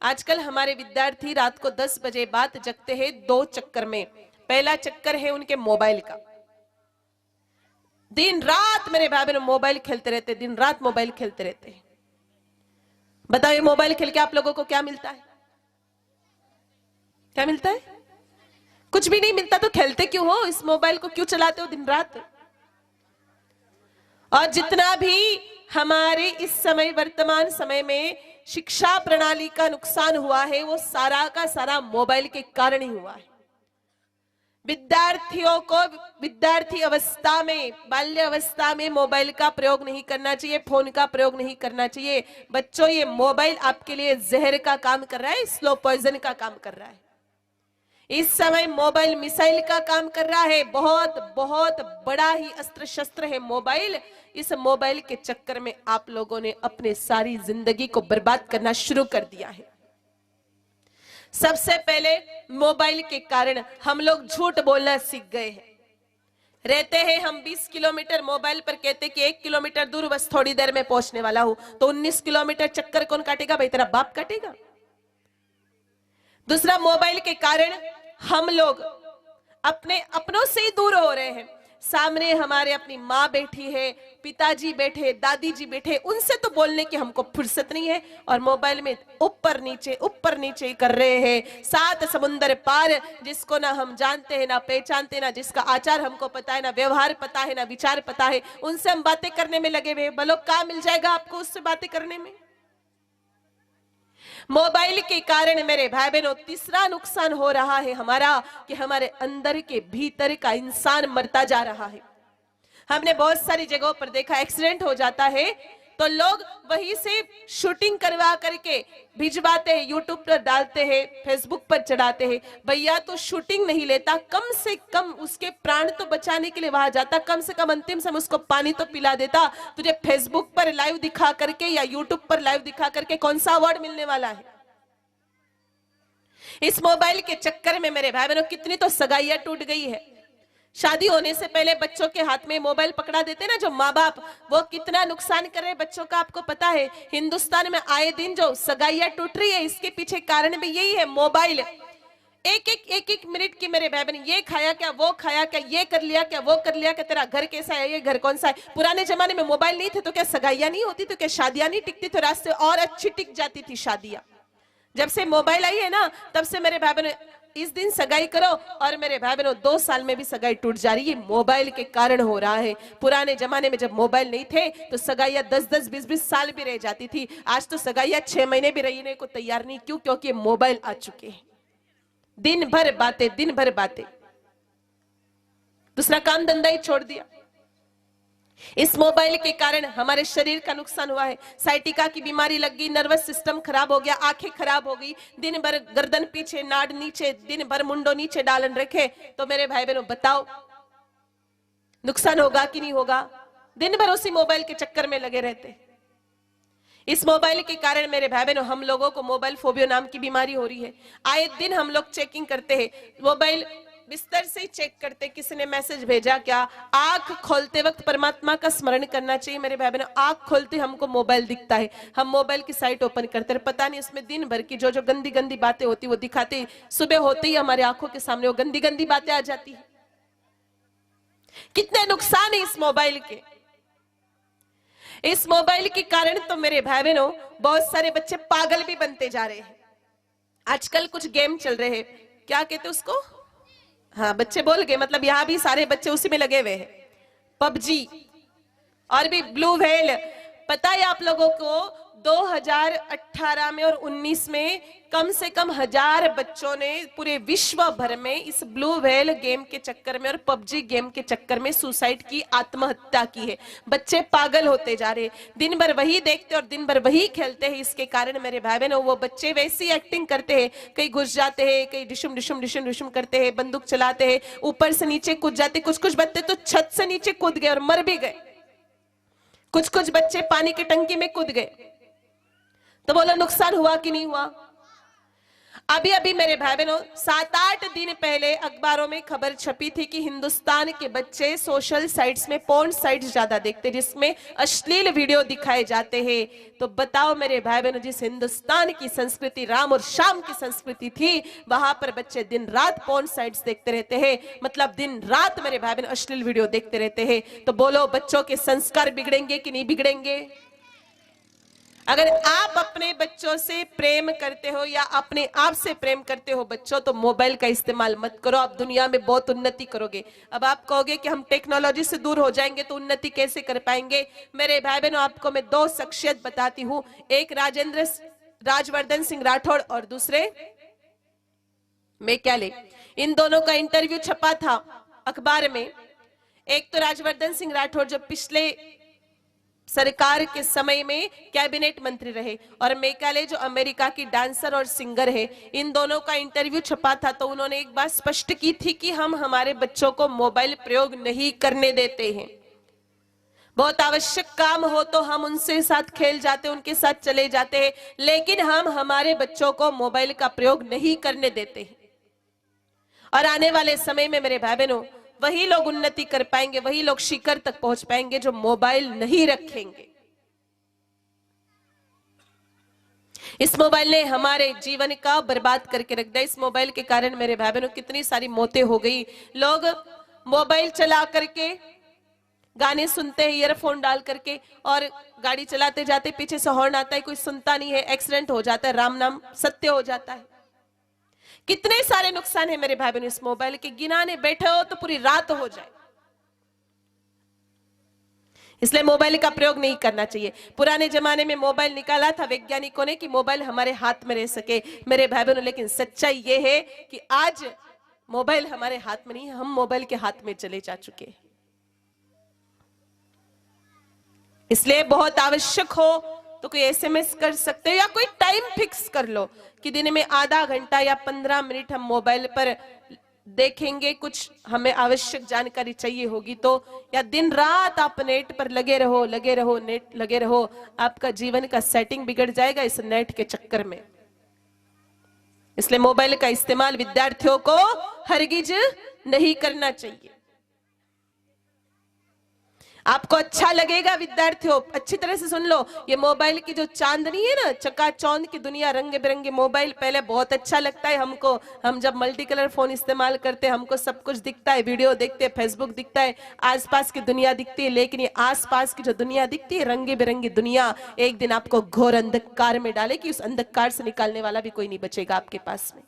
आजकल हमारे विद्यार्थी रात को 10 बजे बाद जगते हैं दो चक्कर में। पहला चक्कर है उनके मोबाइल का। दिन रात मेरे भाई बहन मोबाइल खेलते रहते, दिन रात मोबाइल खेलते रहते हैं। बताओ ये मोबाइल खेल के आप लोगों को क्या मिलता है? क्या मिलता है? कुछ भी नहीं मिलता। तो खेलते क्यों हो? इस मोबाइल को क्यों चलाते हो दिन रात? और जितना भी हमारे इस समय वर्तमान समय में शिक्षा प्रणाली का नुकसान हुआ है वो सारा का सारा मोबाइल के कारण ही हुआ है। विद्यार्थियों को विद्यार्थी अवस्था में, बाल्य अवस्था में मोबाइल का प्रयोग नहीं करना चाहिए, फोन का प्रयोग नहीं करना चाहिए। बच्चों, ये मोबाइल आपके लिए जहर का काम कर रहा है, स्लो पॉइजन का काम कर रहा है। इस समय मोबाइल मिसाइल का काम कर रहा है। बहुत बहुत बड़ा ही अस्त्र शस्त्र है मोबाइल। इस मोबाइल के चक्कर में आप लोगों ने अपने सारी जिंदगी को बर्बाद करना शुरू कर दिया है। सबसे पहले मोबाइल के कारण हम लोग झूठ बोलना सीख गए हैं। रहते हैं हम 20 किलोमीटर, मोबाइल पर कहते कि 1 किलोमीटर दूर बस थोड़ी देर में पहुंचने वाला हूं, तो 19 किलोमीटर चक्कर कौन काटेगा भाई? तेरा बाप काटेगा। दूसरा, मोबाइल के कारण हम लोग अपने अपनों से ही दूर हो रहे हैं। सामने हमारे अपनी माँ बैठी है, पिताजी बैठे, दादी जी बैठे, उनसे तो बोलने की हमको फुर्सत नहीं है, और मोबाइल में ऊपर नीचे कर रहे हैं। 7 समुंदर पार, जिसको ना हम जानते हैं, ना पहचानते, ना जिसका आचार हमको पता है, ना व्यवहार पता है, ना विचार पता है, उनसे हम बातें करने में लगे हुए। बोलो क्या मिल जाएगा आपको उससे बातें करने में? मोबाइल के कारण मेरे भाई बहनों तीसरा नुकसान हो रहा है हमारा, कि हमारे अंदर के भीतर का इंसान मरता जा रहा है। हमने बहुत सारी जगहों पर देखा, एक्सीडेंट हो जाता है तो लोग वहीं से शूटिंग करवा करके भिजवाते हैं, यूट्यूब पर डालते हैं, फेसबुक पर चढ़ाते हैं। भैया तो शूटिंग नहीं लेता, कम से कम उसके प्राण तो बचाने के लिए वहां जाता, कम से कम अंतिम समय उसको पानी तो पिला देता। तुझे फेसबुक पर लाइव दिखा करके या यूट्यूब पर लाइव दिखा करके कौन सा अवार्ड मिलने वाला है? इस मोबाइल के चक्कर में मेरे भाई बहनों कितनी तो सगाइयां टूट गई है। शादी होने से पहले बच्चों के हाथ में मोबाइल पकड़ा देते ना जो माँ बाप, वो कितना नुकसान कर रहे हैं बच्चों का आपको पता है? हिंदुस्तान में आए दिन जो सगाइयां टूट रही है, इसके पीछे कारण भी यही है, मोबाइल। एक मिनट की मेरे भाई बहन, ये खाया क्या, वो खाया क्या, ये कर लिया क्या, वो कर लिया क्या, तेरा घर कैसा है, ये घर कौन सा है। पुराने जमाने में मोबाइल नहीं थे तो क्या सगाइयां नहीं होती? तो क्या शादियां नहीं टिकती? तो रास्ते और अच्छी टिक जाती थी शादियां। जब से मोबाइल आई है ना, तब से मेरे भाई बहनों इस दिन सगाई करो, और मेरे भाई बहनों 2 साल में भी सगाई टूट जा रही है। मोबाइल के कारण हो रहा है। पुराने जमाने में जब मोबाइल नहीं थे तो सगाइयां 10-10, 20-20 साल भी रह जाती थी। आज तो सगाइयां 6 महीने भी रहने को तैयार नहीं। क्यों? क्योंकि मोबाइल आ चुके हैं। दिन भर बातें, दिन भर बातें, दूसरा काम धंधा ही छोड़ दिया। इस मोबाइल के कारण हमारे शरीर का नुकसान हुआ है। साइटिका की बीमारी लग गई, नर्वस सिस्टम खराब हो गया, आंखें खराब हो गई, दिन भर गर्दन पीछे, नाड़ नीचे, दिन भर मुंडो नीचे डालन रखे। तो मेरे भाई बहनों बताओ नुकसान होगा कि नहीं होगा? दिन भर उसी मोबाइल के चक्कर में लगे रहते। इस मोबाइल के कारण मेरे भाई बहनों हम लोगों को मोबाइल फोबियो नाम की बीमारी हो रही है। आए दिन हम लोग चेकिंग करते हैं, मोबाइल बिस्तर से ही चेक करते, किसी ने मैसेज भेजा क्या। आंख खोलते वक्त परमात्मा का स्मरण करना चाहिए मेरे भाई बहनों। आंख खोलते हमको मोबाइल दिखता है, हम मोबाइल की साइट ओपन करते हैं, पता नहीं उसमें दिन भर की जो जो गंदी गंदी बातें होती वो दिखाते। सुबह होते ही हमारे आंखों के सामने वो गंदी गंदी बातें आ जाती है। कितने नुकसान है इस मोबाइल के। इस मोबाइल के कारण तो मेरे भाई बहनों बहुत सारे बच्चे पागल भी बनते जा रहे हैं। आजकल कुछ गेम चल रहे हैं, क्या कहते उसको? हाँ, बच्चे बोल गए, मतलब यहाँ भी सारे बच्चे उसी में लगे हुए हैं। पबजी और भी ब्लू व्हेल। पता है आप लोगों को 2018 में और 19 में कम से कम 1000 बच्चों ने पूरे विश्व भर में इस ब्लू व्हेल गेम के चक्कर में और पबजी गेम के चक्कर में सुसाइड की, आत्महत्या की है। बच्चे पागल होते जा रहे हैं, दिन भर वही देखते और दिन भर वही खेलते हैं। इसके कारण मेरे भाई बहनों वो बच्चे वैसी एक्टिंग करते हैं, कहीं घुस जाते हैं, कहीं डिशुम डिशुम डिशुम डिशुम करते हैं, बंदूक चलाते हैं, ऊपर से नीचे कूद जाते। कुछ कुछ बच्चे तो छत से नीचे कूद गए और मर भी गए। कुछ कुछ बच्चे पानी की टंकी में कूद गए। तो बोलो नुकसान हुआ कि नहीं हुआ? अभी अभी मेरे भाई बहनों 7-8 दिन पहले अखबारों में खबर छपी थी कि हिंदुस्तान के बच्चे सोशल साइट्स में पोर्न साइट्स ज्यादा देखते जिसमें अश्लील वीडियो दिखाए जाते हैं। तो बताओ मेरे भाई बहनों, जिस हिंदुस्तान की संस्कृति राम और श्याम की संस्कृति थी, वहां पर बच्चे दिन रात पोर्न साइट्स देखते रहते हैं, मतलब दिन रात मेरे भाई बहन अश्लील वीडियो देखते रहते हैं। तो बोलो बच्चों के संस्कार बिगड़ेंगे कि नहीं बिगड़ेंगे? अगर आप अपने बच्चों से प्रेम करते हो या अपने आप से प्रेम करते हो बच्चों, तो मोबाइल का इस्तेमाल मत करो। आप दुनिया में बहुत उन्नति करोगे। अब आप कहोगे कि हम टेक्नोलॉजी से दूर हो जाएंगे तो उन्नति कैसे कर पाएंगे? मेरे भाई बहनों, आपको मैं 2 शख्सियत बताती हूँ। एक राजवर्धन सिंह राठौड़ और दूसरे मैकाले। इन दोनों का इंटरव्यू छपा था अखबार में। एक तो राजवर्धन सिंह राठौड़ जो पिछले सरकार के समय में कैबिनेट मंत्री रहे, और मैकाले जो अमेरिका की डांसर और सिंगर है। इन दोनों का इंटरव्यू छपा था। तो उन्होंने एक बात स्पष्ट की थी कि हम हमारे बच्चों को मोबाइल प्रयोग नहीं करने देते हैं। बहुत आवश्यक काम हो तो हम उनसे साथ खेल जाते हैं, उनके साथ चले जाते हैं, लेकिन हम हमारे बच्चों को मोबाइल का प्रयोग नहीं करने देते हैं। और आने वाले समय में मेरे भाई बहनों, वही लोग उन्नति कर पाएंगे, वही लोग शिखर तक पहुंच पाएंगे जो मोबाइल नहीं रखेंगे। इस मोबाइल ने हमारे जीवन का बर्बाद करके रख दिया। इस मोबाइल के कारण मेरे भाई बहनों कितनी सारी मौतें हो गई। लोग मोबाइल चला करके गाने सुनते हैं ईयरफोन डाल करके, और गाड़ी चलाते जाते पीछे से हॉर्न आता है, कोई सुनता नहीं है, एक्सीडेंट हो जाता है, राम नाम सत्य हो जाता है। कितने सारे नुकसान है मेरे भाई बहनों इस मोबाइल के, गिनाने बैठे हो तो पूरी रात हो जाए। इसलिए मोबाइल का प्रयोग नहीं करना चाहिए। पुराने जमाने में मोबाइल निकाला था वैज्ञानिकों ने कि मोबाइल हमारे हाथ में रह सके मेरे भाई बहनों, लेकिन सच्चाई ये है कि आज मोबाइल हमारे हाथ में नहीं है, हम मोबाइल के हाथ में चले जा चुके हैं। इसलिए बहुत आवश्यक हो तो कोई एसएमएस कर सकते हो या कोई टाइम फिक्स कर लो कि दिन में आधा घंटा या 15 मिनट हम मोबाइल पर देखेंगे, कुछ हमें आवश्यक जानकारी चाहिए होगी तो, या दिन रात आप नेट पर लगे रहो नेट लगे रहो। आपका जीवन का सेटिंग बिगड़ जाएगा इस नेट के चक्कर में। इसलिए मोबाइल का इस्तेमाल विद्यार्थियों को हरगिज नहीं करना चाहिए। आपको अच्छा लगेगा विद्यार्थियों, अच्छी तरह से सुन लो, ये मोबाइल की जो चांदनी है ना, चकाचौंध की दुनिया, रंग बिरंगे मोबाइल पहले बहुत अच्छा लगता है हमको। हम जब मल्टी कलर फोन इस्तेमाल करते हैं हमको सब कुछ दिखता है, वीडियो देखते हैं, फेसबुक दिखता है, आसपास की दुनिया दिखती है। लेकिन ये आसपास की जो दुनिया दिखती है रंग बिरंगी दुनिया, एक दिन आपको घोर अंधकार में डाले कि उस अंधकार से निकालने वाला भी कोई नहीं बचेगा आपके पास में।